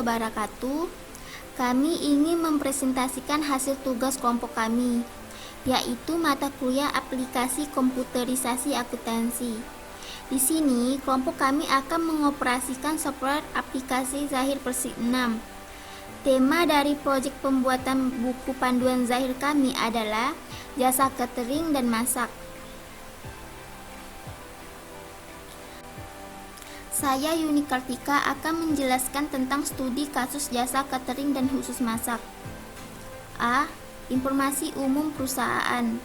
wabarakatuh. Kami ingin mempresentasikan hasil tugas kelompok kami, yaitu mata kuliah aplikasi komputerisasi akuntansi. Di sini, kelompok kami akan mengoperasikan software aplikasi Zahir Persik 6. Tema dari proyek pembuatan buku panduan Zahir kami adalah jasa catering dan masak. Saya Yuni Kartika akan menjelaskan tentang studi kasus jasa catering dan khusus masak. A. Informasi umum perusahaan.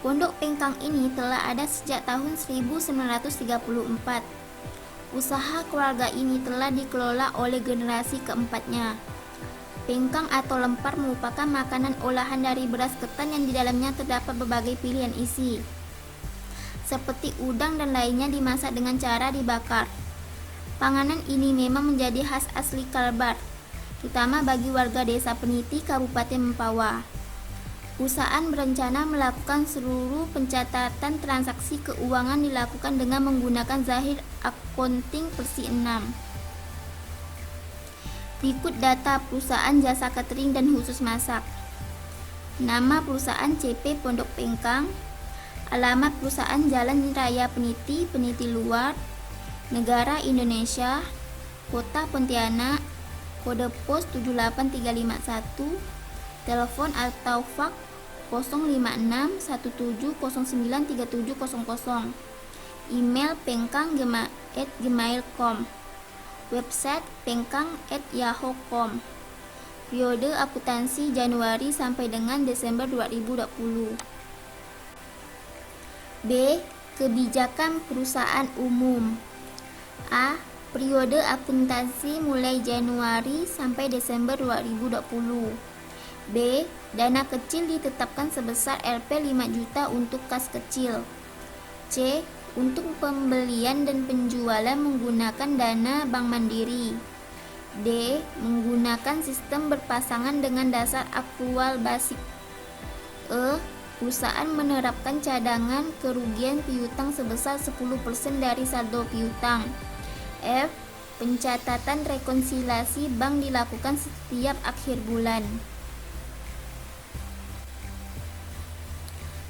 Pondok Pengkang ini telah ada sejak tahun 1934. Usaha keluarga ini telah dikelola oleh generasi keempatnya. Pengkang atau lempar merupakan makanan olahan dari beras ketan yang di dalamnya terdapat berbagai pilihan isi, seperti udang dan lainnya dimasak dengan cara dibakar. Panganan ini memang menjadi khas asli Kalbar, terutama bagi warga desa Peniti, Kabupaten Mempawah. Perusahaan berencana melakukan seluruh pencatatan transaksi keuangan dilakukan dengan menggunakan Zahir Accounting Persik 6. Berikut data perusahaan jasa catering dan khusus masak. Nama perusahaan CP Pondok Pengkang. Alamat perusahaan Jalan Raya Peniti, Peniti Luar, Negara Indonesia, Kota Pontianak, kode pos 78351, telepon atau fax 05617093700, email pengkang@gmail.com, website pengkang@yahoo.com. Periode akuntansi Januari sampai dengan Desember 2020. B. Kebijakan perusahaan umum. A. Periode akuntansi mulai Januari sampai Desember 2020. B. Dana kecil ditetapkan sebesar Rp 5 juta untuk kas kecil. C. Untuk pembelian dan penjualan menggunakan dana Bank Mandiri. D. Menggunakan sistem berpasangan dengan dasar akrual basic. E. Perusahaan menerapkan cadangan kerugian piutang sebesar 10% dari saldo piutang. F. Pencatatan rekonsiliasi bank dilakukan setiap akhir bulan.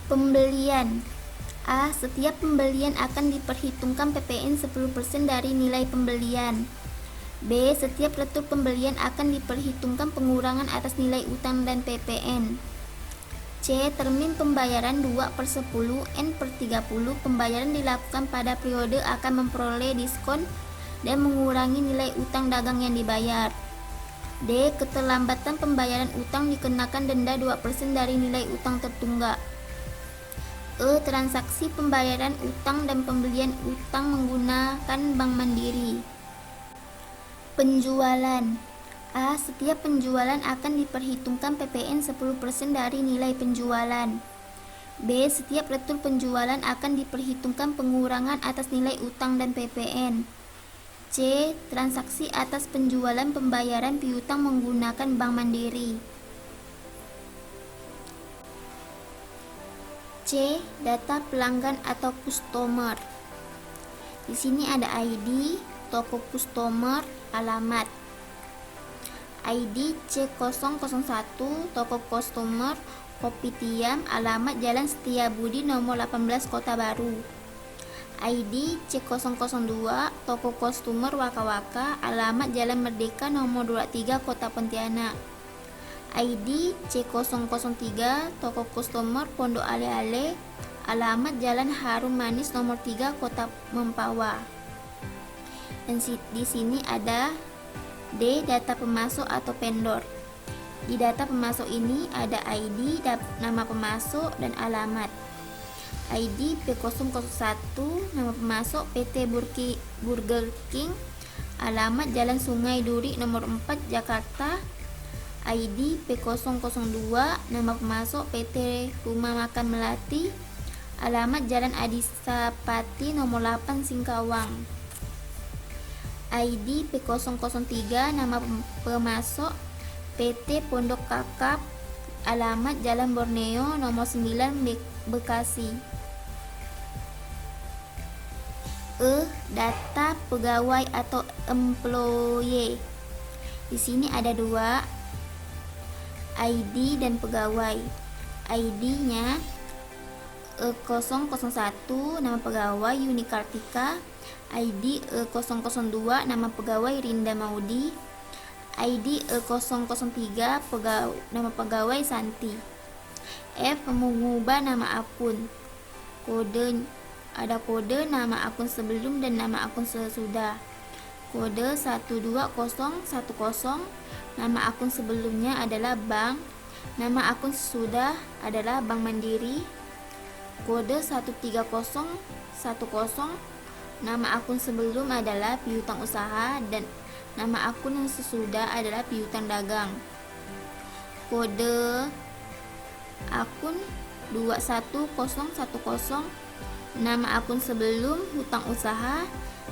Pembelian. A. Setiap pembelian akan diperhitungkan PPN 10% dari nilai pembelian. B. Setiap retur pembelian akan diperhitungkan pengurangan atas nilai utang dan PPN. C. Termin pembayaran 2/10 N/30. Pembayaran dilakukan pada periode akan memperoleh diskon dan mengurangi nilai utang dagang yang dibayar. D. Keterlambatan pembayaran utang dikenakan denda 2% dari nilai utang tertunggak. E. Transaksi pembayaran utang dan pembelian utang menggunakan Bank Mandiri. Penjualan. A. Setiap penjualan akan diperhitungkan PPN 10% dari nilai penjualan. B. Setiap retur penjualan akan diperhitungkan pengurangan atas nilai utang dan PPN. C. Transaksi atas penjualan pembayaran piutang menggunakan Bank Mandiri. C. Data pelanggan atau customer. Di sini ada ID, toko customer, alamat. ID C001, toko customer, Kopitiam, alamat Jalan Setiabudi nomor 18 Kota Baru. ID C002, toko customer Waka-Waka, alamat Jalan Merdeka nomor 23 Kota Pontianak. ID C003, toko customer Pondok Ale-Ale, alamat Jalan Harum Manis nomor 3 Kota Mempawah. Dan di sini ada D. Data pemasok atau vendor. Di data pemasok ini ada ID, nama pemasok, dan alamat. ID P001, nama pemasok PT Burger King, alamat Jalan Sungai Duri nomor 4 Jakarta. ID P002, nama pemasok PT Rumah Makan Melati, alamat Jalan Adisapati nomor 8 Singkawang. ID P003, nama pemasok PT Pondok Kakap, alamat Jalan Borneo nomor 9 Bekasi. E. Data pegawai atau employee. Di sini ada dua, ID dan pegawai. ID-nya E001 nama pegawai Yuni Kartika, ID E002 nama pegawai Rinda Maudi, ID E003 nama pegawai Santi. F. Mengubah nama akun. Ada kode nama akun sebelum dan nama akun sesudah. Kode 12010, nama akun sebelumnya adalah bank, nama akun sesudah adalah Bank Mandiri. Kode 13010, nama akun sebelum adalah piutang usaha dan nama akun yang sesudah adalah piutang dagang. Kode akun 21010, nama akun sebelum hutang usaha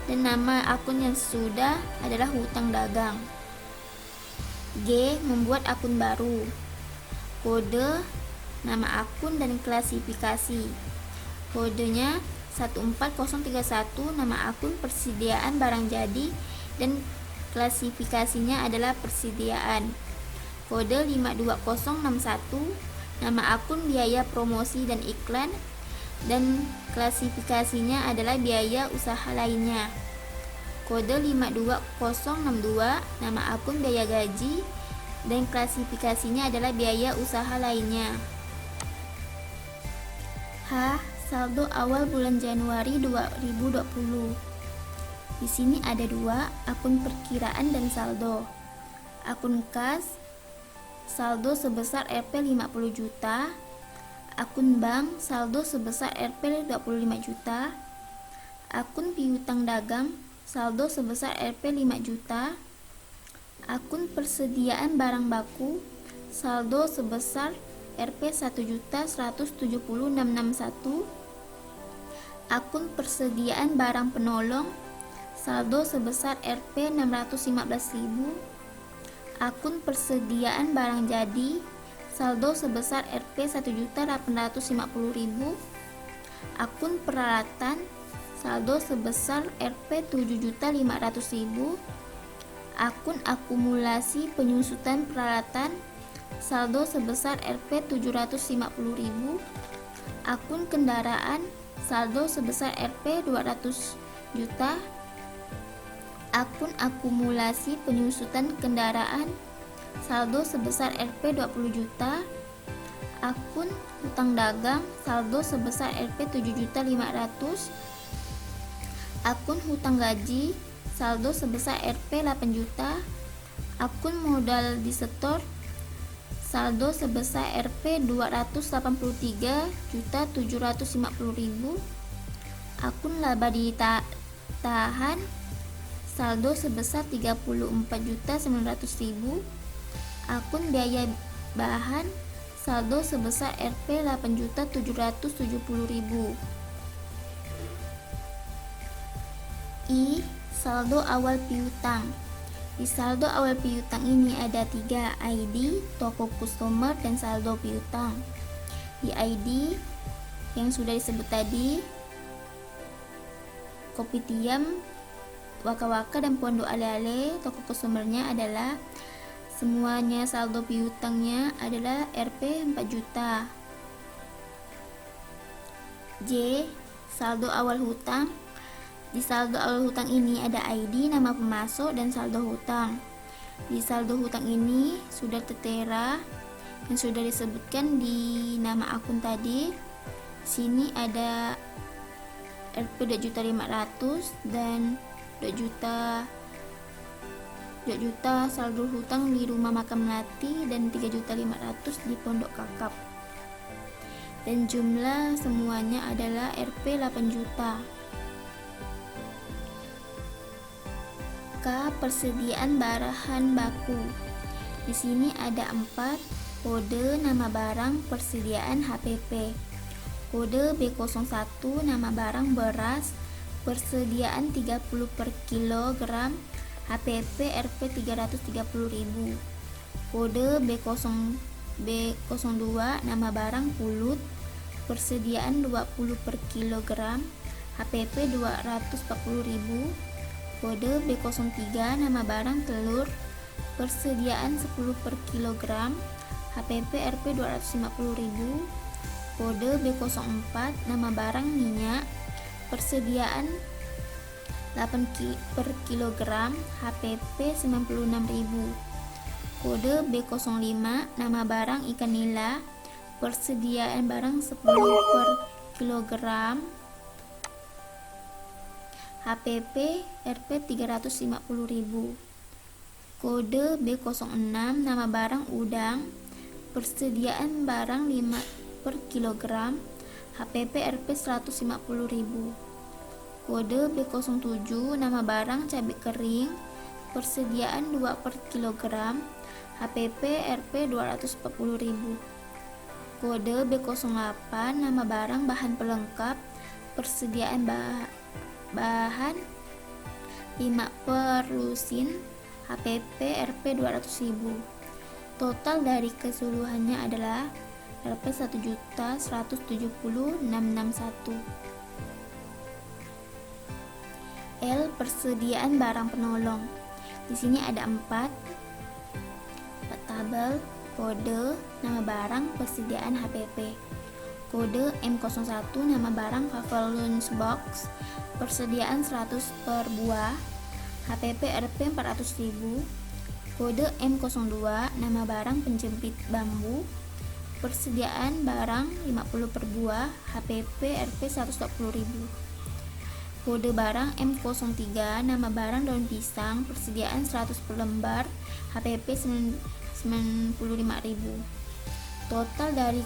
dan nama akun yang sesudah adalah hutang dagang. G. Membuat akun baru. Kode, nama akun dan klasifikasi. Kodenya 14031, nama akun persediaan barang jadi dan klasifikasinya adalah persediaan. Kode 52061, nama akun biaya promosi dan iklan dan klasifikasinya adalah biaya usaha lainnya. Kode 52062, nama akun biaya gaji dan klasifikasinya adalah biaya usaha lainnya. H. Saldo awal bulan Januari 2020. Di sini ada dua, akun perkiraan dan saldo. Akun kas, saldo sebesar Rp 50 juta. Akun bank, saldo sebesar Rp 25 juta. Akun piutang dagang, saldo sebesar Rp 5 juta. Akun persediaan barang baku, saldo sebesar Rp 1.170.661. Akun persediaan barang penolong, saldo sebesar Rp 615.000. Akun persediaan barang jadi, saldo sebesar Rp 1.850.000. Akun peralatan, saldo sebesar Rp 7.500.000. Akun akumulasi penyusutan peralatan, saldo sebesar Rp 750.000. Akun kendaraan, saldo sebesar Rp 200 juta. Akun akumulasi penyusutan kendaraan, saldo sebesar Rp 20 juta. Akun hutang dagang, saldo sebesar Rp 7.500.000. Akun hutang gaji, saldo sebesar Rp 8 juta. Akun modal disetor, saldo sebesar Rp 283.750.000. Akun laba ditahan, saldo sebesar 34.900.000. Akun biaya bahan, saldo sebesar Rp 8.770.000. I. Saldo awal piutang. Di saldo awal piutang ini ada 3, ID, toko customer, dan saldo piutang. Di ID yang sudah disebut tadi, Kopitiam, Waka-Waka, dan Pondok Ale-Ale, toko customernya adalah semuanya saldo piutangnya adalah Rp 4 juta. J. Saldo awal hutang. Di saldo awal hutang ini ada ID, nama pemasok, dan saldo hutang. Di saldo hutang ini sudah tertera yang sudah disebutkan di nama akun tadi. Sini ada Rp 2.500.000 dan 2 juta saldo hutang di rumah makam melati dan 3.500.000 di pondok kakap. Dan jumlah semuanya adalah Rp 8 juta. K. Persediaan bahan baku. Di sini ada 4, kode nama barang persediaan HPP. Kode B01 nama barang beras persediaan 30 per kilogram HPP Rp 330.000. Kode B02 nama barang pulut persediaan 20 per kilogram HPP 240.000. Kode B03 nama barang telur persediaan 10 per kilogram, HPP Rp 250.000, kode B04, nama barang minyak, persediaan 8 per kilogram, HPP 96.000, kode B05, nama barang ikan nila, persediaan barang 10 per kilogram, HPP Rp 350.000, kode B06, nama barang udang, persediaan barang 5 per kilogram, HPP Rp 150.000, kode B07, nama barang cabai kering, persediaan 2 per kilogram, HPP Rp 240.000, kode B08, nama barang bahan pelengkap, persediaan bahan 5 per lusin, HPP Rp 200.000. Total dari keseluruhannya adalah Rp 1.170.661. L. Persediaan barang penolong. Di sini ada 4 tabel, kode, nama barang, persediaan HPP. Kode M01, nama barang Waffle Lunchbox, persediaan 100 per buah, HPP Rp 400.000. Kode M02, nama barang penjepit bambu, persediaan barang 50 per buah, HPP Rp 120.000. Kode barang M03, nama barang daun pisang, persediaan 100 per lembar, HPP 95.000. Total dari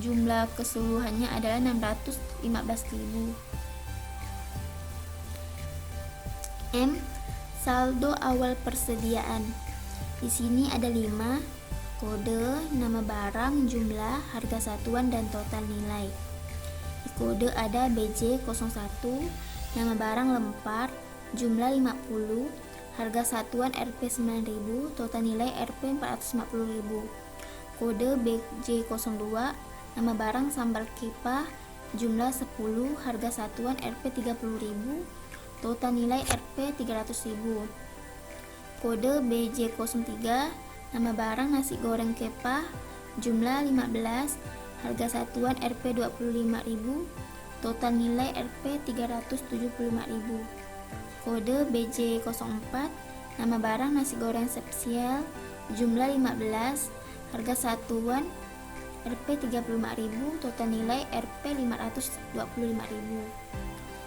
jumlah keseluruhannya adalah 615.000. M. Saldo awal persediaan. Di sini ada 5 kode, nama barang, jumlah, harga satuan, dan total nilai. Di kode ada BJ01, nama barang lempar, jumlah 50, harga satuan Rp 9.000, total nilai Rp 450.000. Kode BJ02, nama barang sambal kepa, jumlah 10, harga satuan Rp 30.000, total nilai Rp 300.000. Kode BJ03, nama barang nasi goreng kepa, jumlah 15, harga satuan Rp 25.000, total nilai Rp 375.000. Kode BJ04, nama barang nasi goreng spesial, jumlah 15, harga satuan Rp 35.000, total nilai Rp 525.000.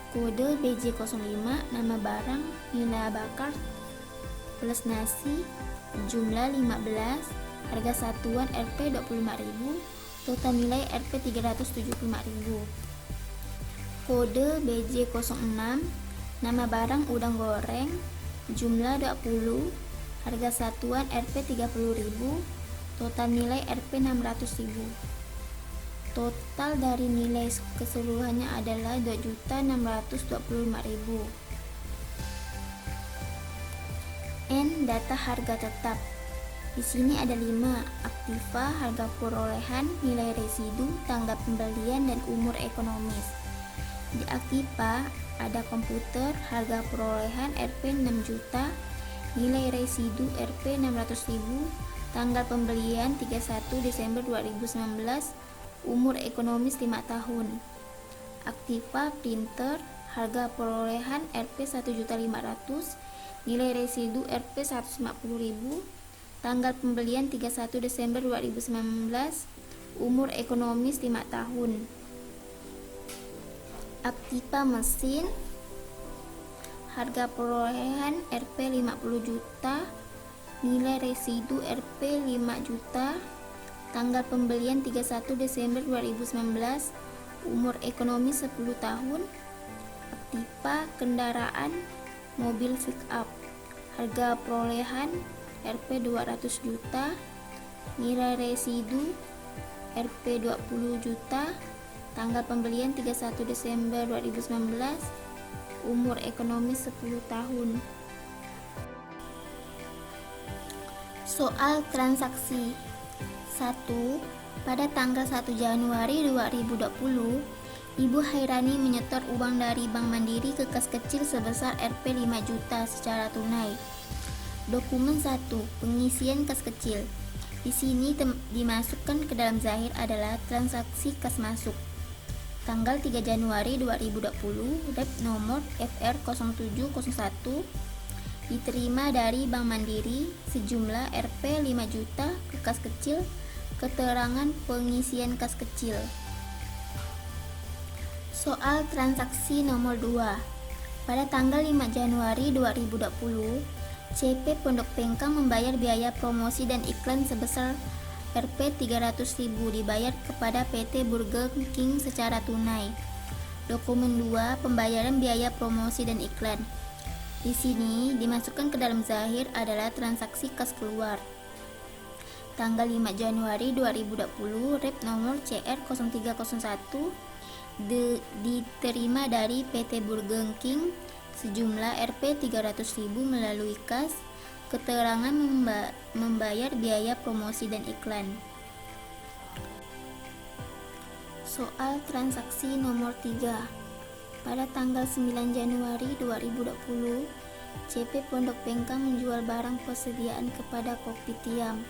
Kode BJ05, nama barang nila bakar plus nasi, jumlah 15, harga satuan Rp 25.000, total nilai Rp 375.000. Kode BJ06, nama barang udang goreng, jumlah 20, harga satuan Rp 30.000, total nilai Rp 600.000. Total dari nilai keseluruhannya adalah 2.625.000. N. Data harga tetap. Di sini ada 5 aktiva, harga perolehan, nilai residu, tanggal pembelian, dan umur ekonomis. Di aktiva ada komputer, harga perolehan Rp 6 juta, nilai residu Rp 600.000, tanggal pembelian 31 Desember 2019, umur ekonomis 5 tahun. Aktiva printer, harga perolehan Rp 1.500.000, nilai residu Rp 150.000, tanggal pembelian 31 Desember 2019, umur ekonomis 5 tahun. Aktiva mesin, harga perolehan Rp 50 juta, nilai residu Rp 5 juta, tanggal pembelian 31 Desember 2019, umur ekonomi 10 tahun. Aktiva kendaraan, mobil pick up, harga perolehan Rp 200 juta, nilai residu Rp 20 juta, tanggal pembelian 31 Desember 2019, umur ekonomi 10 tahun. Soal transaksi. 1. Pada tanggal 1 Januari 2020, Ibu Hairani menyetor uang dari Bank Mandiri ke kas kecil sebesar Rp 5 juta secara tunai. Dokumen 1. Pengisian kas kecil. Di sini dimasukkan ke dalam zahir adalah transaksi kas masuk. Tanggal 3 Januari 2020, rep nomor FR0701 diterima dari Bank Mandiri sejumlah Rp 5 juta ke kas kecil. Keterangan pengisian kas kecil. Soal transaksi nomor 2. Pada tanggal 5 Januari 2020, CP Pondok Pengkang membayar biaya promosi dan iklan sebesar Rp300.000 dibayar kepada PT Burger King secara tunai. Dokumen 2. Pembayaran biaya promosi dan iklan. Di sini dimasukkan ke dalam zahir adalah transaksi kas keluar. Tanggal 5 Januari 2020, rep nomor CR0301 diterima dari PT Burger King sejumlah Rp300.000 melalui kas. Keterangan membayar biaya promosi dan iklan. Soal transaksi nomor 3. Pada tanggal 9 Januari 2020, CP Pondok Pengkang menjual barang persediaan kepada Kopitiam.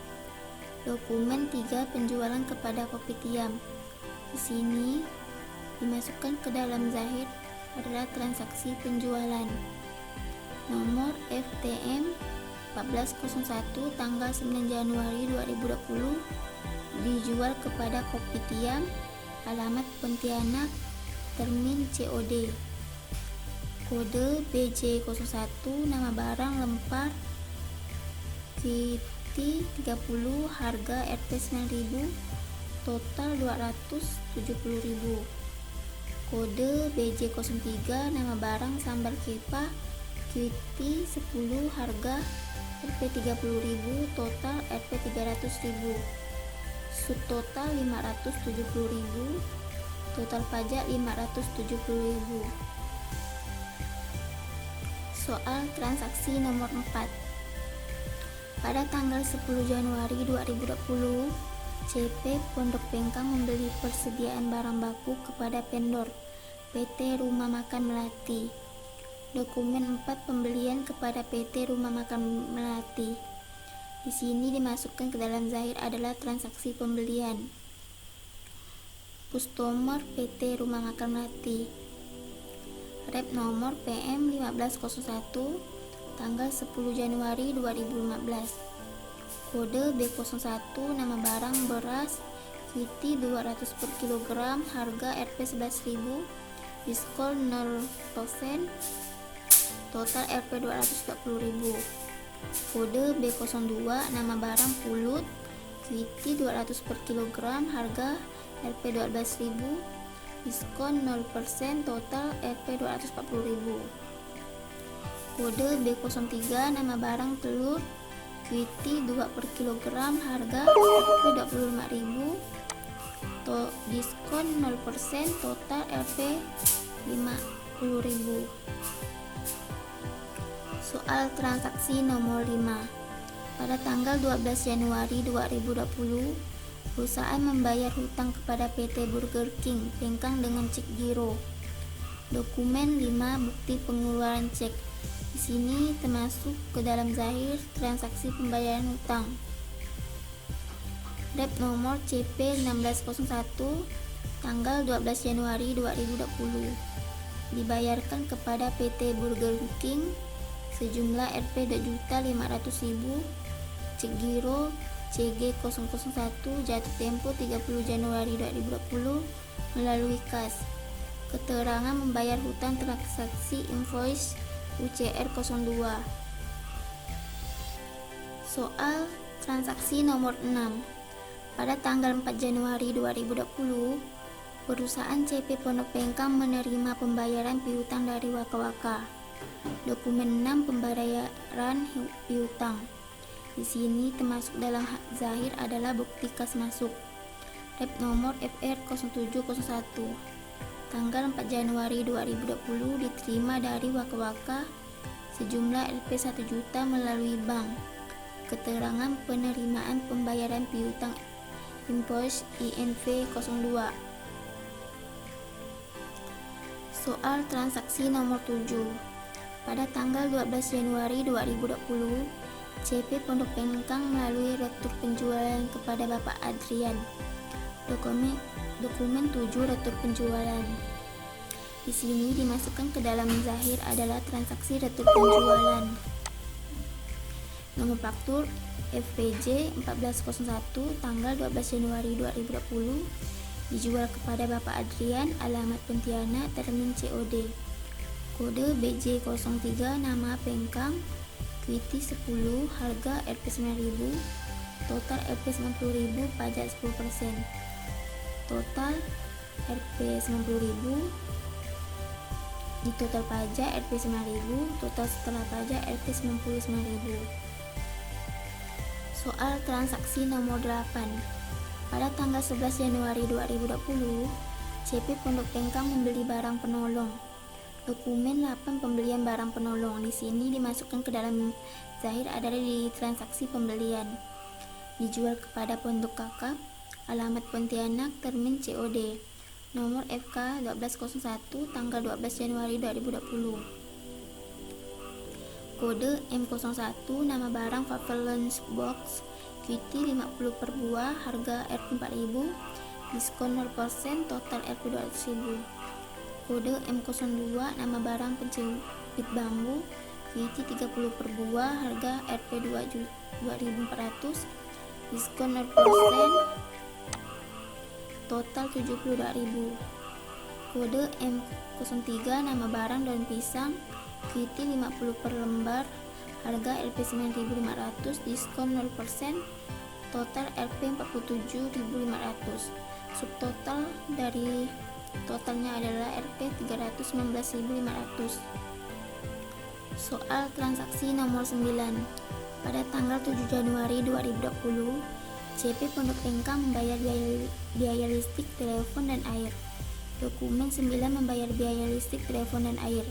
Dokumen 3. Penjualan kepada Kopitiam. Di sini dimasukkan ke dalam zahir adalah transaksi penjualan. Nomor FTM 1401 tanggal 9 Januari 2020 dijual kepada Kopitiam, alamat Pontianak, termin COD. Kode BJ01, nama barang lempar QT30, harga Rp9.000, total Rp270.000. Kode BJ03, nama barang sambal kepa QT10, harga Rp30.000, total Rp300.000. Subtotal Rp570.000, total pajak Rp570.000. Soal transaksi nomor 4. Pada tanggal 10 Januari 2020, CP Pondok Pengkang membeli persediaan barang baku kepada vendor PT Rumah Makan Melati. Dokumen 4. Pembelian kepada PT Rumah Makan Melati. Di sini dimasukkan ke dalam zahir adalah transaksi pembelian. Customer PT Rumah Makan Melati. Rep nomor PM 1501 tanggal 10 Januari 2015. Kode B01, nama barang beras QT 200 per kilogram, harga Rp11.000, diskon 0%, total Rp240.000. Kode B02, nama barang pulut QT 200 per kilogram, harga Rp12.000, diskon 0%, total Rp240.000. Kode B03, nama barang telur QT 2 per kilogram, harga Rp25.000, diskon 0%, total Rp50.000. Soal transaksi nomor 5. Pada tanggal 12 Januari 2020, perusahaan membayar hutang kepada PT Burger King Pengkang dengan cek giro. Dokumen 5. Bukti pengeluaran cek. Di sini termasuk ke dalam zahir transaksi pembayaran hutang. Rep nomor CP 1601 tanggal 12 Januari 2020 dibayarkan kepada PT Burger King sejumlah Rp2.500.000, cek giro CG001, jatuh tempo 30 Januari 2020 melalui kas. Keterangan membayar hutang transaksi invoice UCR02. Soal transaksi nomor 6. Pada tanggal 4 Januari 2020, perusahaan CP Pondok Pengkang menerima pembayaran piutang dari Waka-Waka. Dokumen 6. Pembayaran piutang. Di sini termasuk dalam zahir adalah bukti kas masuk. Rep nomor FR0701 tanggal 4 Januari 2020 diterima dari Waka-Waka sejumlah Rp 1 juta melalui bank. Keterangan penerimaan pembayaran piutang invoice INV02. Soal transaksi nomor 7. Pada tanggal 12 Januari 2020, CP Pondok Pengkang melalui retur penjualan kepada Bapak Adrian. Dokumen 7 retur penjualan. Di sini dimasukkan ke dalam zahir adalah transaksi retur penjualan. Nomor faktur FPJ 1401 tanggal 12 Januari 2020 dijual kepada Bapak Adrian, alamat Pontianak, termin COD. Kode BJ03, nama Pengkang, kuiti 10, harga Rp 9.000, total Rp 90.000, pajak 10%. Total Rp 90.000, di total pajak Rp 9.000, total setelah pajak Rp 99.000. Soal transaksi nomor 8. Pada tanggal 11 Januari 2020, CP Pondok Pengkang membeli barang penolong. Dokumen 8 pembelian barang penolong. Di sini dimasukkan ke dalam zahir adalah di transaksi pembelian. Dijual kepada Pondok Kakap, alamat Pontianak, termin COD. Nomor FK 1201 tanggal 12 Januari 2020. Kode M01, nama barang Waffle Lunch Box, kuiti 50 per buah, harga Rp 4.000, diskon 0%, total Rp 200.000. Kode M02, nama barang pencepit bambu, kuiti 30 per buah, harga Rp 2.400, diskon 0%, total 72.000. Kode M03, nama barang daun pisang, kuiti 50 per lembar, harga Rp 9.500, diskon 0%, total Rp 47.500. Subtotal dari totalnya adalah Rp 319.500. Soal transaksi nomor 9. Pada tanggal 7 Januari 2020, CP Pondok Pengkang membayar biaya listrik, telepon, dan air. Dokumen 9 membayar biaya listrik, telepon, dan air.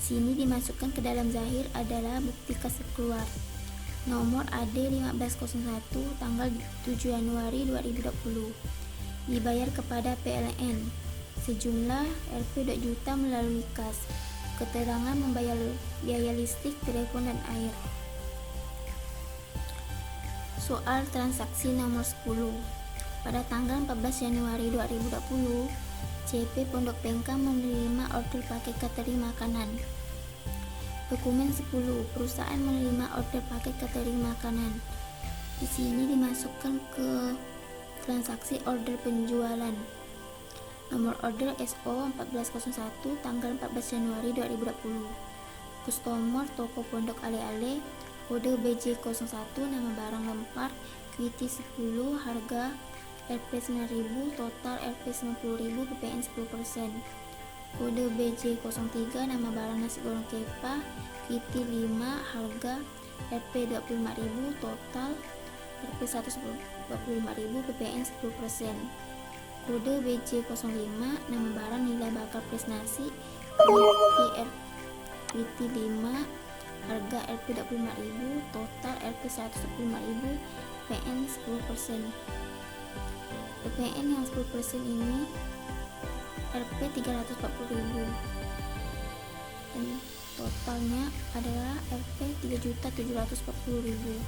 Sini dimasukkan ke dalam zahir adalah bukti kas keluar. Nomor AD 1501 tanggal 7 Januari 2020. Dibayar kepada PLN sejumlah Rp 2 juta melalui kas. Keterangan membayar biaya listrik, telepon, dan air. Soal transaksi nomor 10. Pada tanggal 14 Januari 2020, CP Pondok Pengkang menerima order paket catering makanan. Dokumen 10. Perusahaan menerima order paket catering makanan. Di sini dimasukkan ke transaksi order penjualan. Nomor order SO 1401 tanggal 14 Januari 2020. Customer toko Pondok Ale-Ale, kode BJ01, nama barang lempar, kuiti 10, harga Rp 9.000, total Rp 90.000, PPN 10%. Kode BJ03, nama barang nasi goreng kepa, kuiti 5, harga Rp 25.000, total Rp 125.000, PPN 10%. Kode BJ05, nama barang nilai bakar plus nasi, kuiti 5, harga Rp 25.000, total Rp 125.000, PPN 10%. PPN yang 10% ini Rp 340.000 dan totalnya adalah Rp 3.740.000.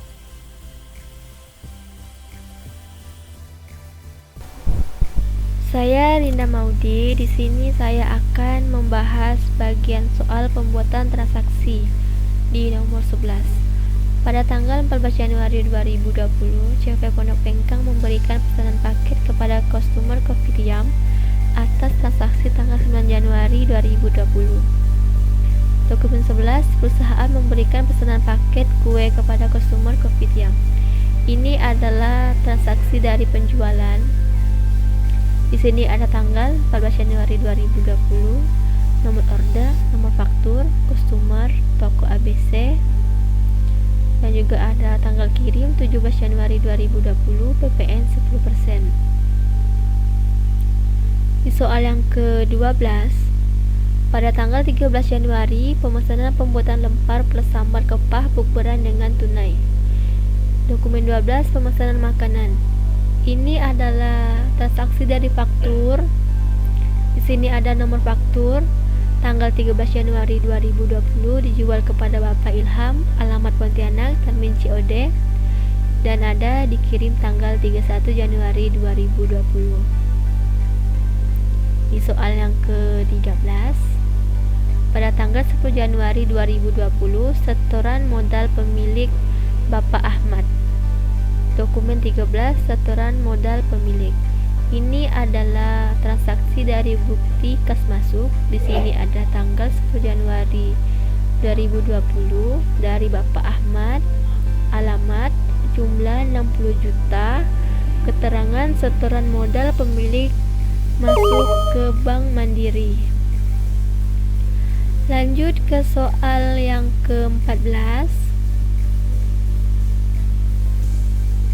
Saya Linda Maudi. Di sini saya akan membahas bagian soal pembuatan transaksi di nomor 11. Pada tanggal 14 Januari 2020, CP Pondok Pengkang memberikan pesanan paket kepada customer Kopitiam atas transaksi tanggal 9 Januari 2020. Dokumen 11, perusahaan memberikan pesanan paket kue kepada customer Kopitiam. Ini adalah transaksi dari penjualan. Di sini ada tanggal 14 Januari 2020, nomor order, nomor faktur, customer, toko ABC, dan juga ada tanggal kirim 17 Januari 2020, PPN 10%. Di soal yang ke-12, pada tanggal 13 Januari, pemesanan pembuatan lempar plus sambar kepah bukberan dengan tunai. Dokumen 12, pemesanan makanan. Ini adalah transaksi dari faktur. Di sini ada nomor faktur, tanggal 13 Januari 2020 dijual kepada Bapak Ilham, alamat Pontianak, termin COD, dan ada dikirim tanggal 31 Januari 2020. Di soal yang ke-13, pada tanggal 10 Januari 2020, setoran modal pemilik Bapak Ahmad. Dokumen 13, setoran modal pemilik. Ini adalah transaksi dari bukti kas masuk. Di sini ada tanggal 10 Januari 2020 dari Bapak Ahmad, alamat, jumlah 60 juta, keterangan setoran modal pemilik masuk ke Bank Mandiri. Lanjut ke soal yang ke-14.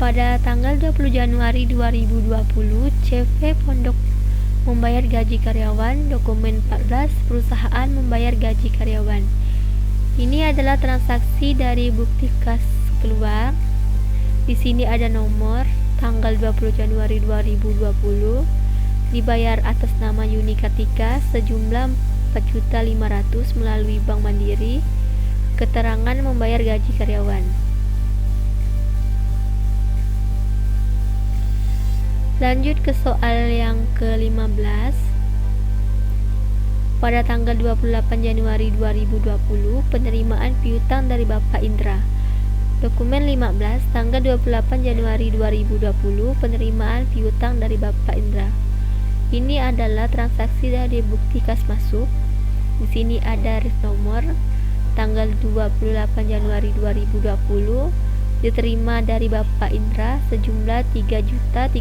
Pada tanggal 20 Januari 2020, CV Pondok membayar gaji karyawan. Dokumen 14, perusahaan membayar gaji karyawan. Ini adalah transaksi dari bukti kas keluar. Di sini ada nomor, tanggal 20 Januari 2020, dibayar atas nama Yuni Kartika sejumlah 4.500.000 melalui Bank Mandiri. Keterangan membayar gaji karyawan. Lanjut ke soal yang ke-15. Pada tanggal 28 Januari 2020, penerimaan piutang dari Bapak Indra. Dokumen 15, tanggal 28 Januari 2020, penerimaan piutang dari Bapak Indra. Ini adalah transaksi dari bukti kas masuk. Di sini ada RIF nomor, tanggal 28 Januari 2020, diterima dari Bapak Indra sejumlah 3.300.000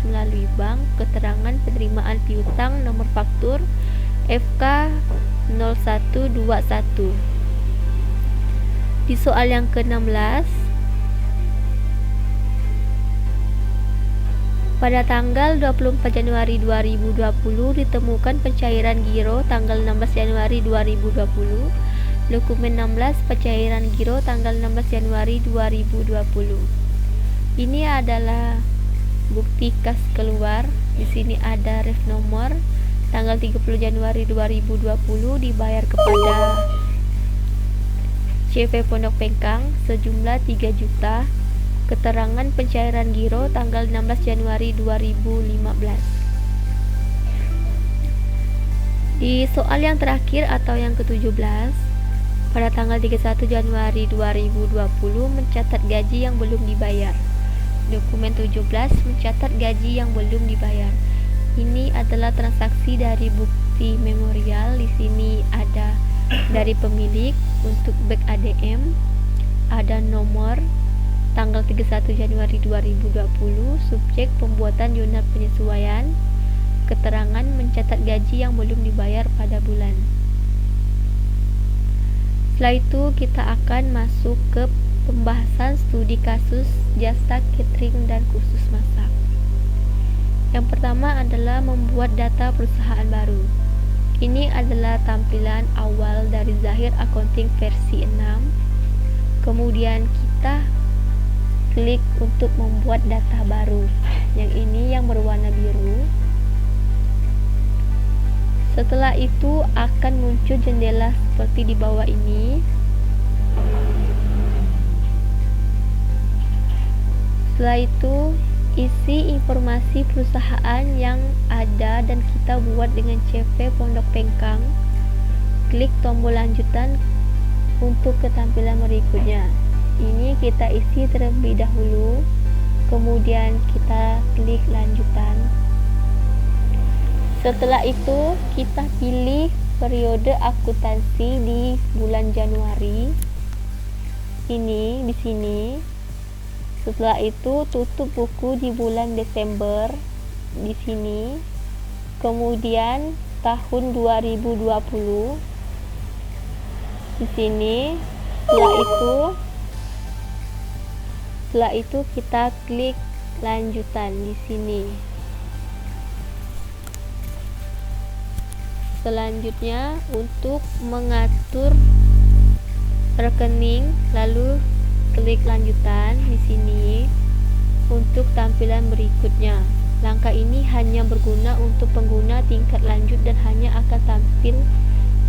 melalui bank. Keterangan penerimaan piutang nomor faktur FK 0121. Di soal yang ke-16, pada tanggal 24 Januari 2020 ditemukan pencairan giro tanggal 16 Januari 2020. Dokumen 16, pencairan giro tanggal 16 Januari 2020. Ini adalah bukti kas keluar. Di sini ada ref nomor, tanggal 30 Januari 2020 dibayar kepada CV Pondok Pengkang sejumlah 3 juta. Keterangan pencairan giro tanggal 16 Januari 2015. Di soal yang terakhir atau yang ke-17, pada tanggal 31 Januari 2020 mencatat gaji yang belum dibayar. Dokumen 17, mencatat gaji yang belum dibayar. Ini adalah transaksi dari bukti memorial. Di sini ada dari pemilik untuk back ADM, ada nomor, tanggal 31 Januari 2020, subjek pembuatan jurnal penyesuaian, keterangan mencatat gaji yang belum dibayar pada bulan. Setelah itu kita akan masuk ke pembahasan studi kasus jasa catering dan khusus masak. Yang pertama adalah membuat data perusahaan baru. Ini adalah tampilan awal dari Zahir Accounting versi 6. Kemudian kita klik untuk membuat data baru. Yang ini yang berwarna biru. Setelah itu akan muncul jendela seperti di bawah ini. Setelah itu isi informasi perusahaan yang ada dan kita buat dengan CV Pondok Pengkang. Klik tombol lanjutan untuk ketampilan berikutnya. Ini kita isi terlebih dahulu, kemudian kita klik lanjutan. Setelah itu kita pilih periode akuntansi di bulan Januari. Ini di sini. Setelah itu tutup buku di bulan Desember di sini. Kemudian tahun 2020 di sini. Setelah itu kita klik lanjutan di sini. Selanjutnya untuk mengatur rekening, lalu klik lanjutan di sini untuk tampilan berikutnya. Langkah ini hanya berguna untuk pengguna tingkat lanjut dan hanya akan tampil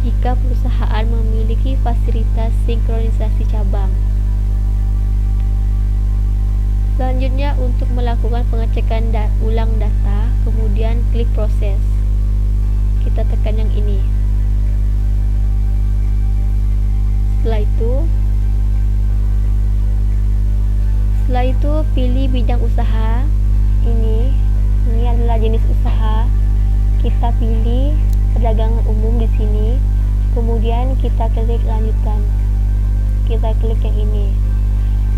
jika perusahaan memiliki fasilitas sinkronisasi cabang. Selanjutnya, untuk melakukan pengecekan ulang data, kemudian klik proses. Kita tekan yang ini. Setelah itu pilih bidang usaha. Ini adalah jenis usaha. Kita pilih perdagangan umum di sini. Kemudian kita klik lanjutan. Kita klik yang ini.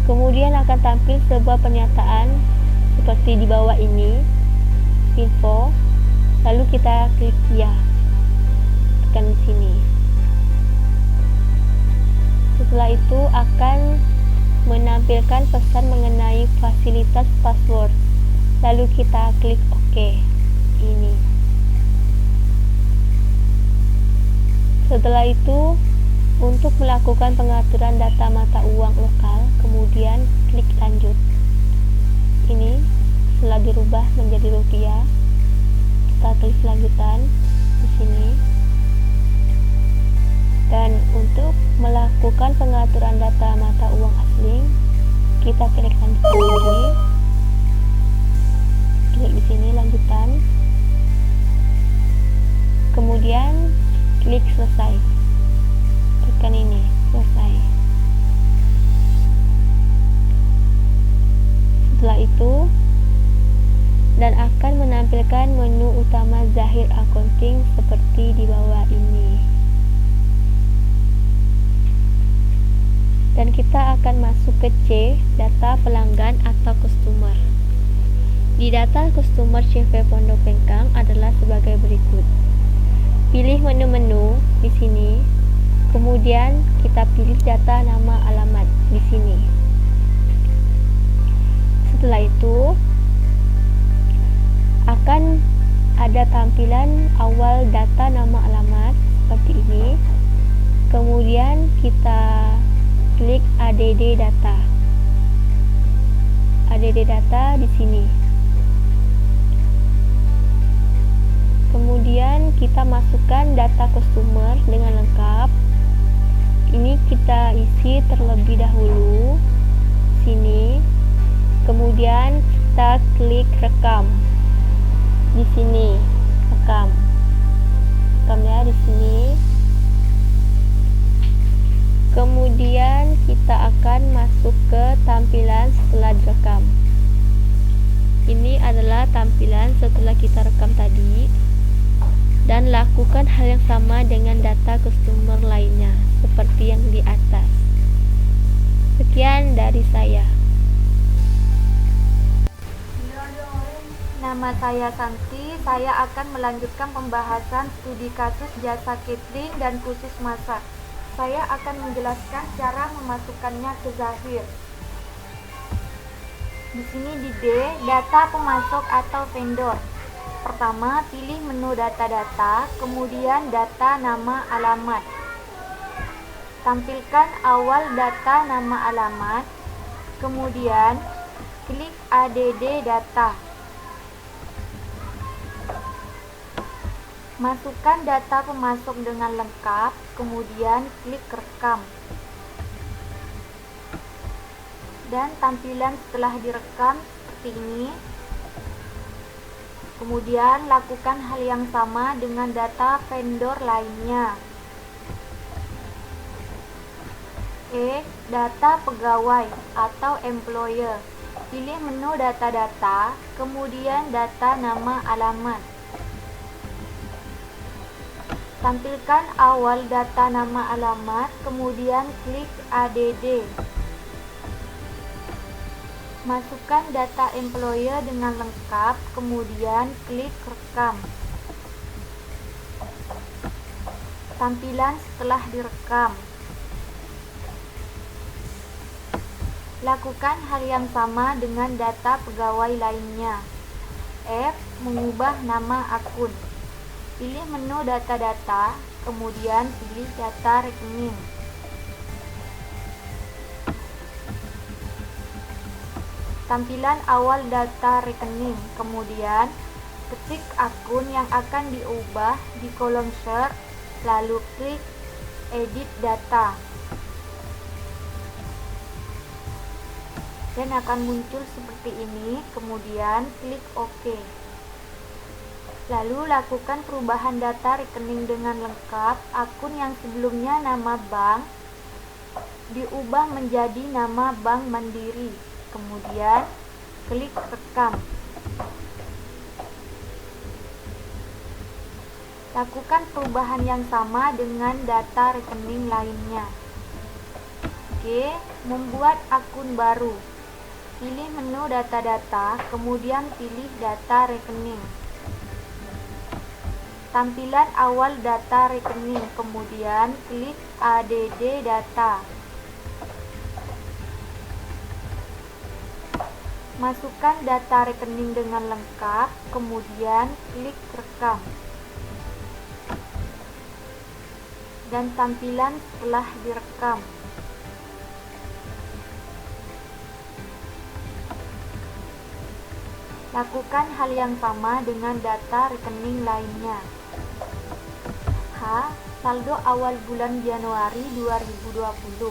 Kemudian akan tampil sebuah pernyataan seperti di bawah ini, info. Lalu kita klik ya. Tekan di sini. Setelah itu akan menampilkan pesan mengenai fasilitas password. Lalu kita klik OK. Ini. Setelah itu, untuk melakukan pengaturan data mata uang lokal, kemudian klik lanjut. Ini setelah dirubah menjadi rupiah, kita klik lanjutan di sini. Dan untuk melakukan pengaturan data mata uang asing, kita klik lanjutan lagi. Klik di sini lanjutan. Kemudian klik selesai. Tekan ini, selesai. Setelah itu, dan akan menampilkan menu utama Zahir Accounting seperti di bawah ini. Dan kita akan masuk ke C, data pelanggan atau customer. Di data customer CV Pondok Bengkang adalah sebagai berikut. Pilih menu-menu di sini. Kemudian kita pilih data nama alamat di sini. Setelah itu akan ada tampilan awal data nama alamat seperti ini. Kemudian kita klik ADD data. ADD data di sini. Kemudian kita masukkan data customer dengan lengkap. Ini kita isi terlebih dahulu sini. Kemudian kita klik rekam. Di sini rekam. Rekamnya di sini. Kemudian kita akan masuk ke tampilan setelah direkam. Ini adalah tampilan setelah kita rekam tadi. Dan lakukan hal yang sama dengan data customer lainnya, seperti yang di atas. Sekian dari saya. Nama saya Santi. Saya akan melanjutkan pembahasan studi kasus jasa catering dan khusus masak. Saya akan menjelaskan cara memasukkannya ke Zahir. Di sini di D, data pemasok atau vendor. Pertama, pilih menu data-data, kemudian data nama alamat. Tampilkan awal data nama alamat, kemudian klik ADD data. Masukkan data pemasok dengan lengkap, kemudian klik rekam. Dan tampilan setelah direkam seperti ini. Kemudian lakukan hal yang sama dengan data vendor lainnya. E. Data pegawai atau employer. Pilih menu data-data, kemudian data nama alamat. Tampilkan awal data nama alamat, kemudian klik ADD. Masukkan data employer dengan lengkap, kemudian klik rekam. Tampilan setelah direkam. Lakukan hal yang sama dengan data pegawai lainnya. F. Mengubah nama akun. Pilih menu data-data, kemudian pilih data rekening. Tampilan awal data rekening, kemudian ketik akun yang akan diubah di kolom search, lalu klik edit data, dan akan muncul seperti ini. Kemudian klik OK. Lalu lakukan perubahan data rekening dengan lengkap. Akun yang sebelumnya nama bank diubah menjadi nama Bank Mandiri. Kemudian klik rekam. Lakukan perubahan yang sama dengan data rekening lainnya. G. Membuat akun baru. Pilih menu data-data, kemudian pilih data rekening. Tampilan awal data rekening, kemudian klik ADD data. Masukkan data rekening dengan lengkap, kemudian klik rekam. Dan tampilan setelah direkam. Lakukan hal yang sama dengan data rekening lainnya. H. Saldo awal bulan Januari 2020.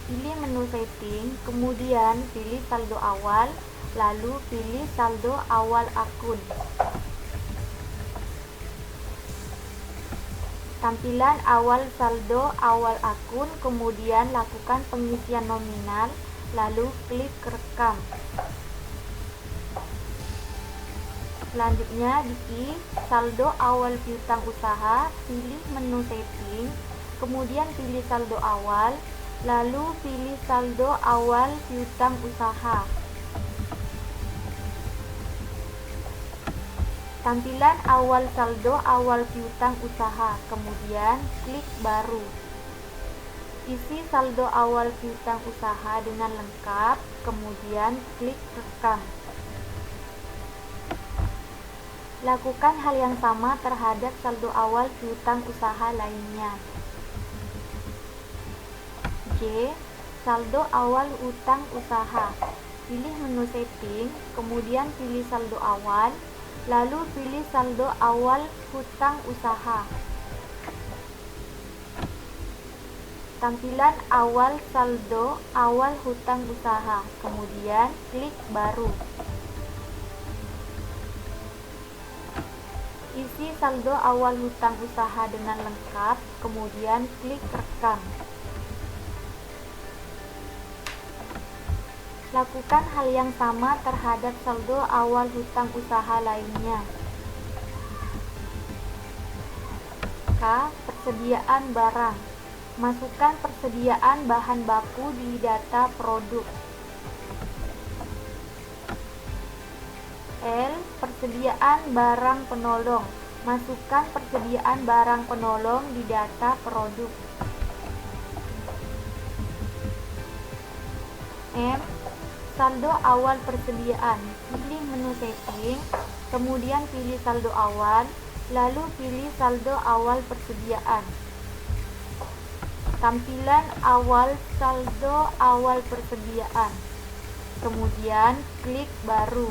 Pilih menu setting, kemudian pilih saldo awal, lalu pilih saldo awal akun. Tampilan awal saldo awal akun, kemudian lakukan pengisian nominal, lalu klik rekam. Selanjutnya di I, saldo awal piutang usaha, pilih menu setting, kemudian pilih saldo awal, lalu pilih saldo awal piutang usaha. Tampilan awal saldo awal piutang usaha, kemudian klik baru. Isi saldo awal piutang usaha dengan lengkap, kemudian klik rekam. Lakukan hal yang sama terhadap saldo awal piutang usaha lainnya. J. Saldo awal utang usaha. Pilih menu setting, kemudian pilih saldo awal, lalu pilih saldo awal hutang usaha. Tampilan awal saldo awal hutang usaha, kemudian klik baru. Isi saldo awal hutang usaha dengan lengkap, kemudian klik rekam. Lakukan hal yang sama terhadap saldo awal hutang usaha lainnya. K. Persediaan barang. Masukkan persediaan bahan baku di data produk. L. Persediaan barang penolong. Masukkan persediaan barang penolong di data produk. M. Saldo awal persediaan. Pilih menu setting, kemudian pilih saldo awal, lalu pilih saldo awal persediaan. Tampilan awal saldo awal persediaan, kemudian klik baru.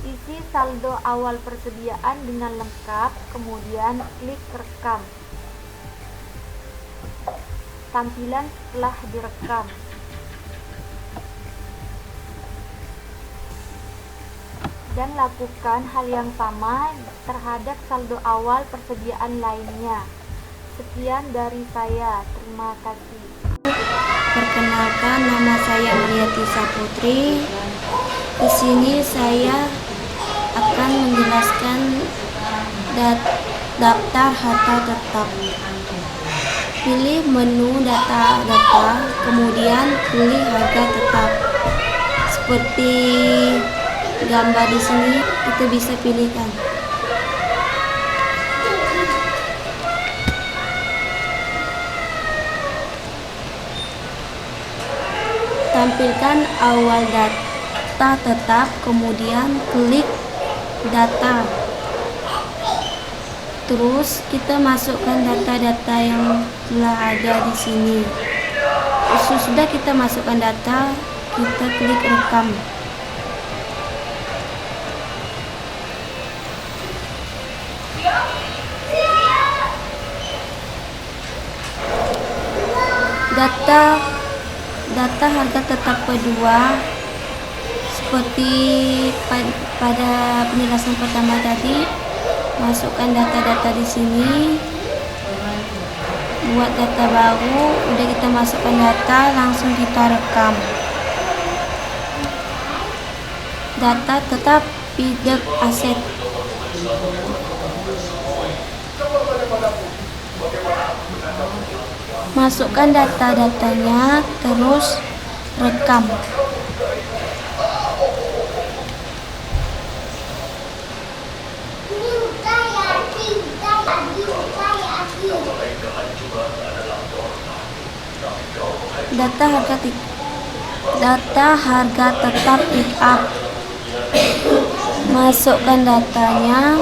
Isi saldo awal persediaan dengan lengkap, kemudian klik rekam. Tampilan setelah direkam. Dan lakukan hal yang sama terhadap saldo awal persediaan lainnya. Sekian dari saya, terima kasih. Perkenalkan, nama saya Mariati Saputri. Di sini saya akan menjelaskan daftar harta tetap. Pilih menu data-data, kemudian pilih harga tetap. Seperti gambar di sini, kita bisa pilihkan. Tampilkan awal data tetap, kemudian klik data. Terus kita masukkan data-data yang telah ada di sini. Sesudah kita masukkan data, kita klik rekam. Data harga tetap kedua seperti pada penjelasan pertama tadi, masukkan data-data di sini. Buat data baru, udah kita masukkan data, langsung kita rekam. Data tetap pidek aset. Masukkan data-datanya, terus rekam. Data harga tetap pick up. Masukkan datanya.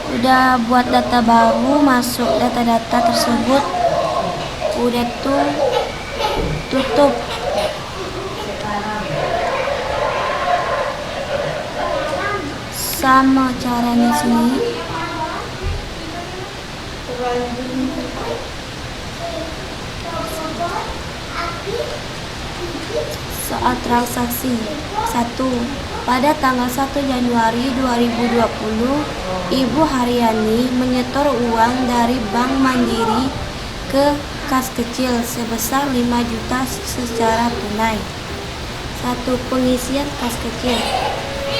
Udah buat data baru, masuk data-data tersebut. Udah tutup. Sama caranya sini. Soal transaksi 1. Pada tanggal 1 Januari 2020, Ibu Haryani menyetor uang dari Bank Mandiri ke kas kecil sebesar 5 juta secara tunai. 1. Pengisian kas kecil.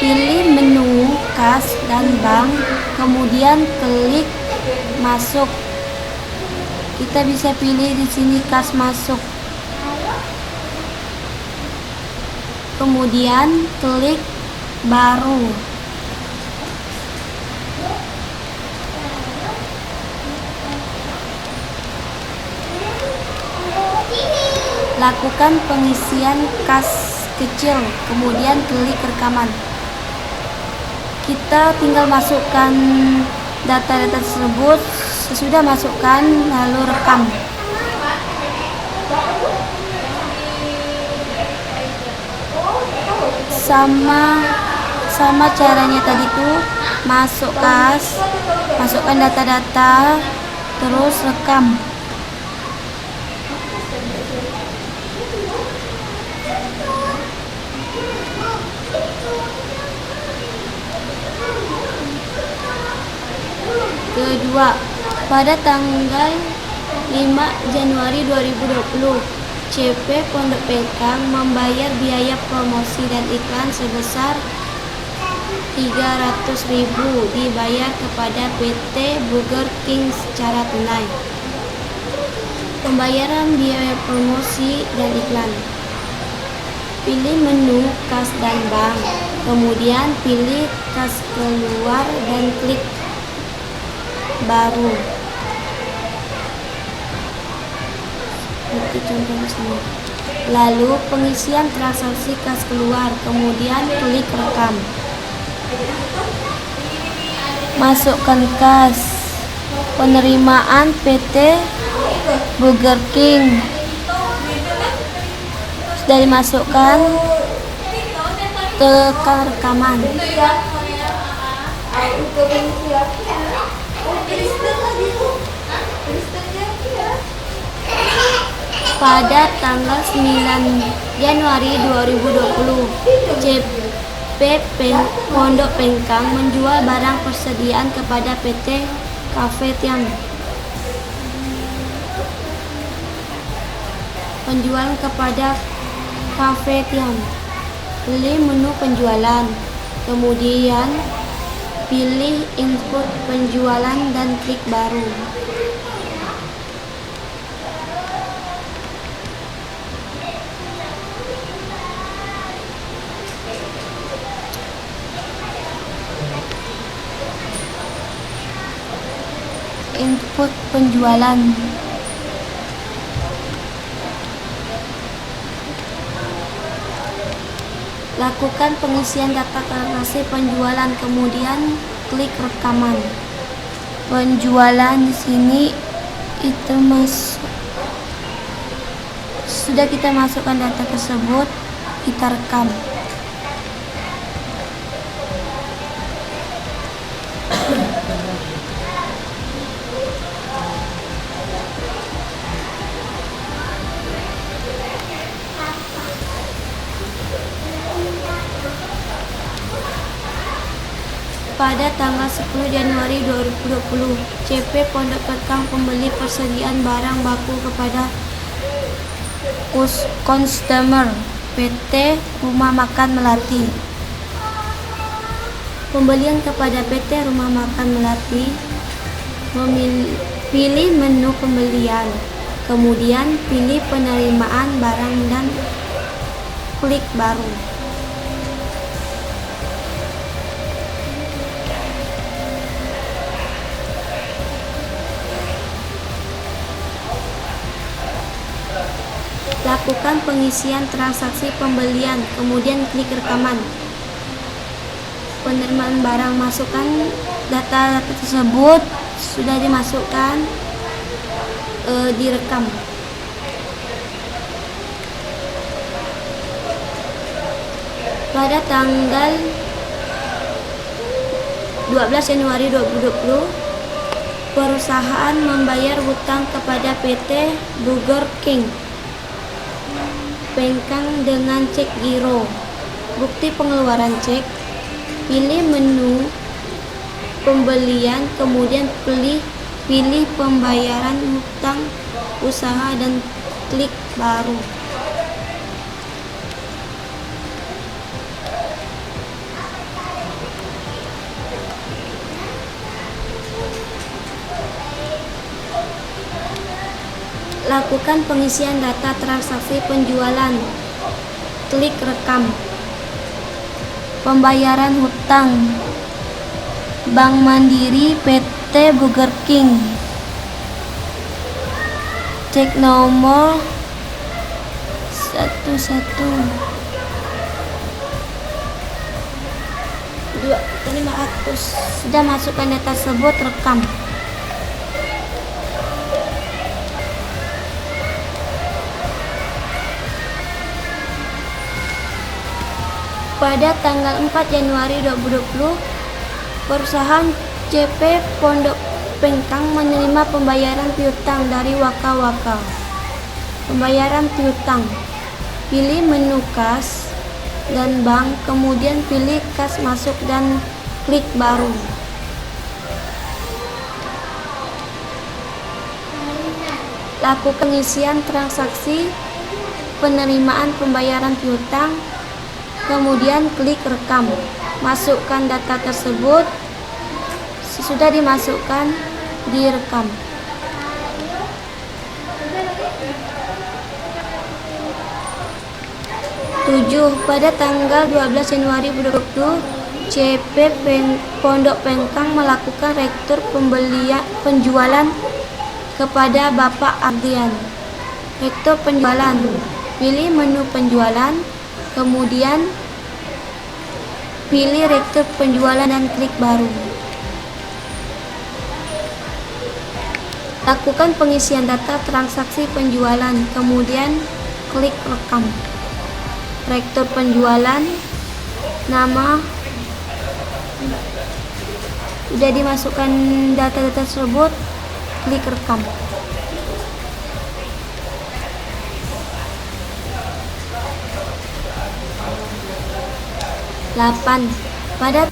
Pilih menu kas dan bank, kemudian klik masuk. Kita bisa pilih di sini kas masuk. Kemudian klik baru. Lakukan pengisian kas kecil, kemudian klik rekaman. Kita tinggal masukkan data-data tersebut. Sesudah masukkan, lalu rekam. Sama caranya tadi tuh, masuk kas, masukkan data-data, terus rekam. Kedua, pada tanggal 5 Januari 2020, CP Pondok Pengkang membayar biaya promosi dan iklan sebesar 300.000 dibayar kepada PT Burger King secara tunai. Pembayaran biaya promosi dan iklan. Pilih menu kas dan bank, kemudian pilih kas keluar dan klik baru. Seperti contoh di sini. Lalu pengisian transaksi kas keluar, kemudian klik rekam. Masukkan kas. Penerimaan PT Burger King. Sudah dimasukkan, tekan rekaman. Pada tanggal 9 Januari 2020, CP Pondok Pengkang menjual barang persediaan kepada PT Cafe Tiam. Penjualan kepada Cafe Tiam. Pilih menu penjualan, kemudian pilih input penjualan dan klik baru. Input penjualan. Lakukan pengisian data transaksi penjualan, kemudian klik rekaman. Penjualan di sini itu masuk. Sudah kita masukkan data tersebut, kita rekam. Pada tanggal 10 Januari 2020, CP Pondok Pekang pembeli persediaan barang baku kepada customer PT Rumah Makan Melati. Pembelian kepada PT Rumah Makan Melati, pilih menu pembelian, kemudian pilih penerimaan barang dan klik baru. Lakukan pengisian transaksi pembelian, kemudian klik rekaman. Penerimaan barang, masukkan data tersebut sudah dimasukkan, direkam. Pada tanggal 12 Januari 2020, perusahaan membayar hutang kepada PT Burger King Pengkang dengan cek giro. Bukti pengeluaran cek, pilih menu pembelian, kemudian pilih pembayaran hutang usaha dan klik baru. Lakukan pengisian data transaksi penjualan, klik rekam. Pembayaran hutang Bank Mandiri PT Burger King, cek nomor 500. Sudah masukkan data tersebut, rekam. Pada tanggal 4 Januari 2020, perusahaan CP Pondok Pengkang menerima pembayaran piutang dari Waka-Waka. Pembayaran piutang, pilih menu kas dan bank, kemudian pilih kas masuk dan klik baru. Lakukan pengisian transaksi penerimaan pembayaran piutang, kemudian klik rekam. Masukkan data tersebut, sesudah dimasukkan, direkam. Pada tanggal 12 Januari 2020, CP Pondok Pengkang melakukan rektur penjualan kepada Bapak Ardian. Rektur penjualan, pilih menu penjualan, kemudian pilih rektur penjualan dan klik baru. Lakukan pengisian data transaksi penjualan, kemudian klik rekam. Rektur penjualan, nama, sudah dimasukkan data-data tersebut, klik rekam. Pada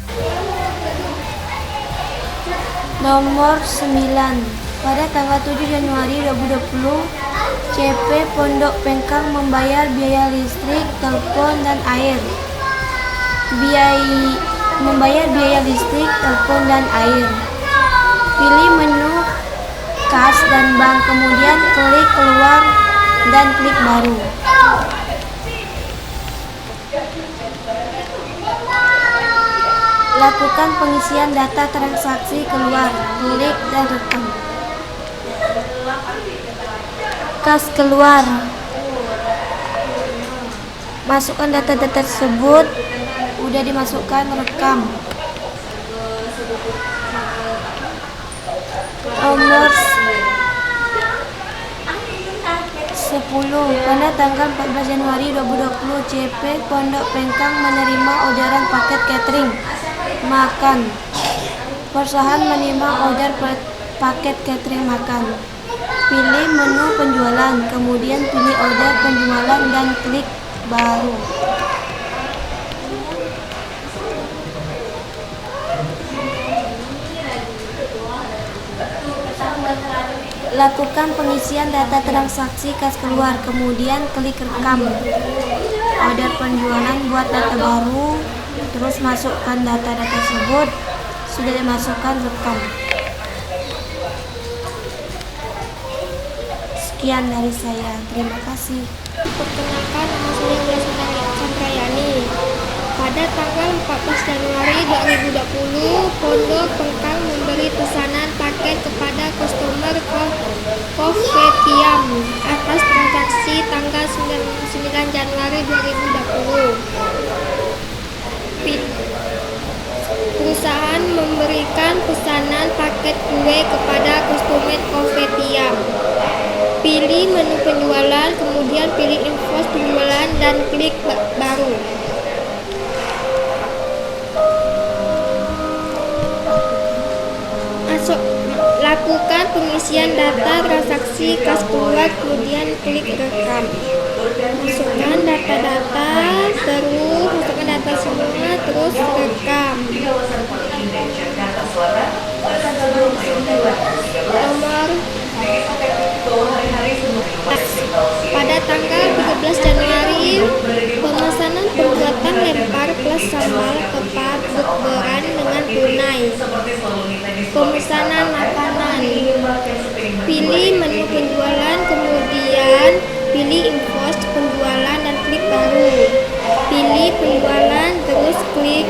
nomor 9, pada tanggal 7 Januari 2020, CP Pondok Pengkang membayar biaya listrik, telepon, dan air. Membayar biaya listrik, telepon, dan air. Pilih menu kas dan bank, kemudian klik keluar dan klik baru. Lakukan pengisian data transaksi keluar, klik dan rekam. Kas keluar, masukkan data-data tersebut, udah dimasukkan, rekam. Nomor 10, pada tanggal 14 Januari 2020, CP Pondok Pengkang menerima orderan paket catering makan. Perusahaan menerima order paket catering makan. Pilih menu penjualan, kemudian pilih order penjualan dan klik baru. Lakukan pengisian data transaksi kas keluar, kemudian klik rekam. Order penjualan, buat data baru, terus masukkan data tersebut. Sudah dimasukkan, rekam. Sekian dari saya, terima kasih. Perkenalkan, nama saya Lesnari Chandrayani. Pada tanggal 14 Januari 2020, Pondok Pengkang memberi pesanan paket kepada customer Kopetiam atas transaksi tanggal 9 Januari 2020. Perusahaan memberikan pesanan paket kue kepada customer Kopetiam. Pilih menu penjualan, kemudian pilih invoice penjualan dan klik baru. Lakukan pengisian data transaksi kas keluar, kemudian klik rekam. Masukkan data-data, terus masukkan data semua, terus rekam. Nomor pada tanggal 13 Januari, pemesanan pembuatan lempar plus sambal kepat bukberan dengan tunai. Pemesanan makanan. Pilih menu penjualan, kemudian pilih invoice penjualan dan klik baru. Pilih penjualan, terus klik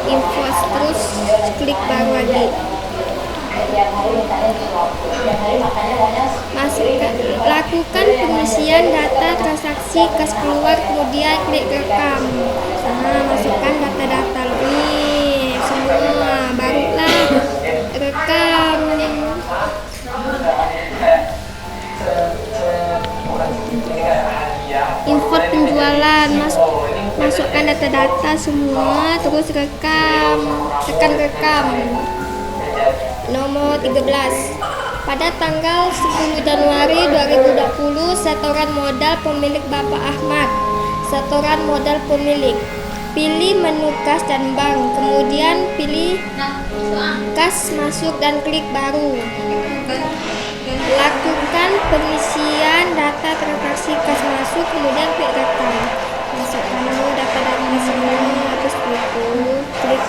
invoice, terus klik baru lagi. Lakukan pengisian data transaksi kas keluar, kemudian klik rekam. Masukkan data-data ini semua, barulah rekam. Input penjualan, masukkan data-data semua, terus rekam, tekan rekam. Nomor 13. Pada tanggal 10 Januari 2020, setoran modal pemilik Bapak Ahmad. Setoran modal pemilik. Pilih menu kas dan bank, kemudian pilih kas masuk dan klik baru. Lakukan pengisian data transaksi kas masuk, kemudian klik rekam. Masukkan data-data semua, habis itu klik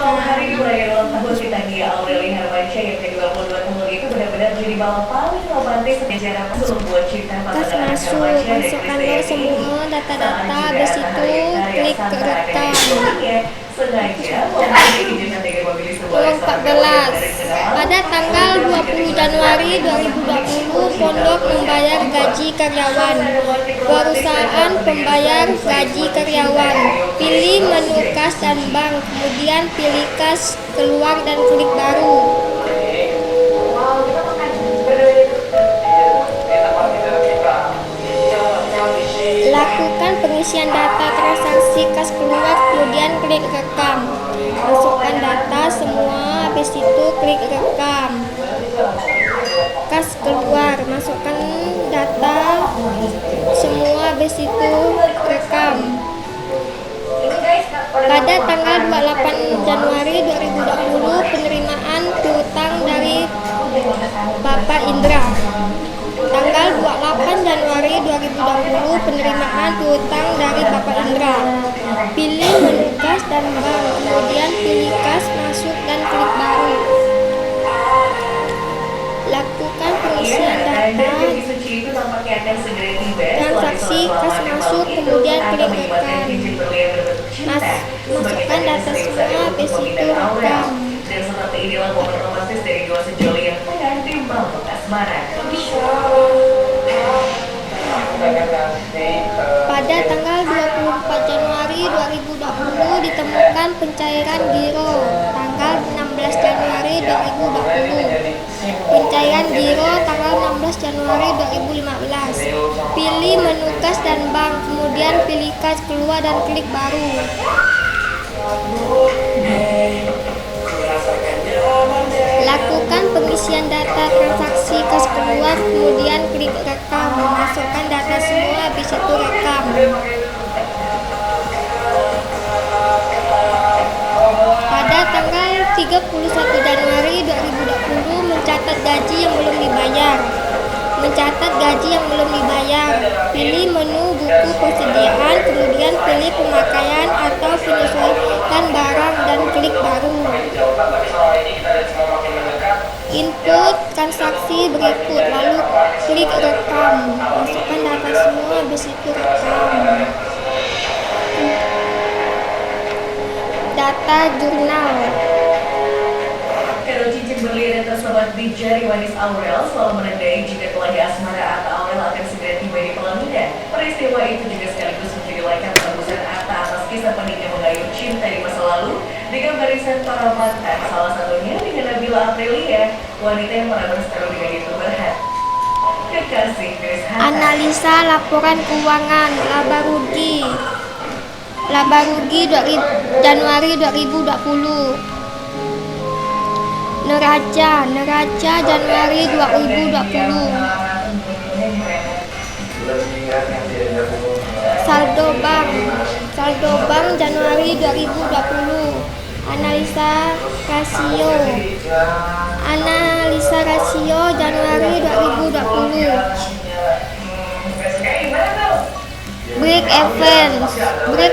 Hari Raya ulang tahun Britania Aureli Hermansyah yang ke-22 tahun itu benar-benar menjadi bawah paling romantis sejarah membuat cinta kas masuk, masukkanlah semua data-data, habis itu klik rekam. Nomor 14. Pada tanggal 20 Januari 2020, Pondok membayar gaji karyawan. Perusahaan pembayar gaji karyawan. Pilih menu kas dan bank, kemudian pilih kas keluar dan klik baru. Lakukan pengisian data transaksi kas keluar, kemudian klik rekam. Masukkan data semua, habis itu klik rekam. Kas keluar, masukkan data semua, habis itu rekam. Pada tanggal 28 Januari 2020, penerimaan piutang dari Bapak Indra. Tanggal 28 Januari 2020, penerimaan piutang dari Bapak Indra. Pilih menu kas dan bank, kemudian pilih kas masuk dan klik baru. Lakukan pengisian data transaksi kas masuk, kemudian klik rekam. Masukkan data semua, habis itu rekam. Dan seperti inilah momen romantis dari dua sejoli yang tengah timbang asmara. Pada tanggal 24 Januari 2020 ditemukan pencairan giro. Tanggal 16 Januari 2020. Pencairan giro tanggal 16 Januari 2015. Pilih menu kas dan bank, kemudian pilih kas keluar dan klik baru. Lakukan pengisian data transaksi kas keluar, kemudian klik rekam. Masukkan data semua, habis itu rekam. Pada tanggal 31 Januari 2020 mencatat gaji yang belum dibayar. mencatat gaji yang belum dibayar. Pilih menu buku persediaan, kemudian pilih pemakaian atau penyesuaikan barang dan klik baru. Input transaksi berikut, lalu klik rekam. Masukkan data semua, habis itu rekam. Data jurnal. Kado cincin berlian yang tersobat di jari manis Aurel selalu menandai jika kelahi asmara Atta Aurel akan segera tiba di pelaminan. Peristiwa itu juga sekaligus menjadi laikan penebusan Atta atas kisah peniknya mengayuh cinta di masa lalu dengan barisan para mantan, salah satunya dengan Nabila Aprilia, wanita yang pernah berseteru dengan YouTuber Hat. Kekasih Chris Hatta. Analisa laporan keuangan laba rugi Januari 2020. Neraca Januari 2020. Saldo bank Januari 2020. Analisa rasio Januari 2020. Break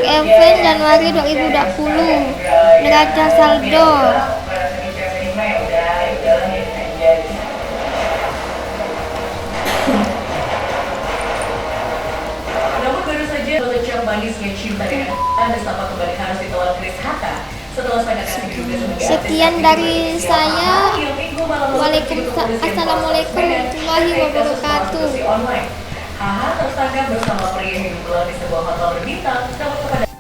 even Januari 2020. Neraca saldo. Namun baru saja mengecap manisnya cinta dengan Anda tampak kembali harus ditelan Chris Hatta setelah sangat asing diduga sebagai Sekian dari saya. Assalamualaikum warahmatullahi wabarakatuh. Haha tertangkap bersama pria yang hidup gelap di sebuah hotel berbintang namun kepada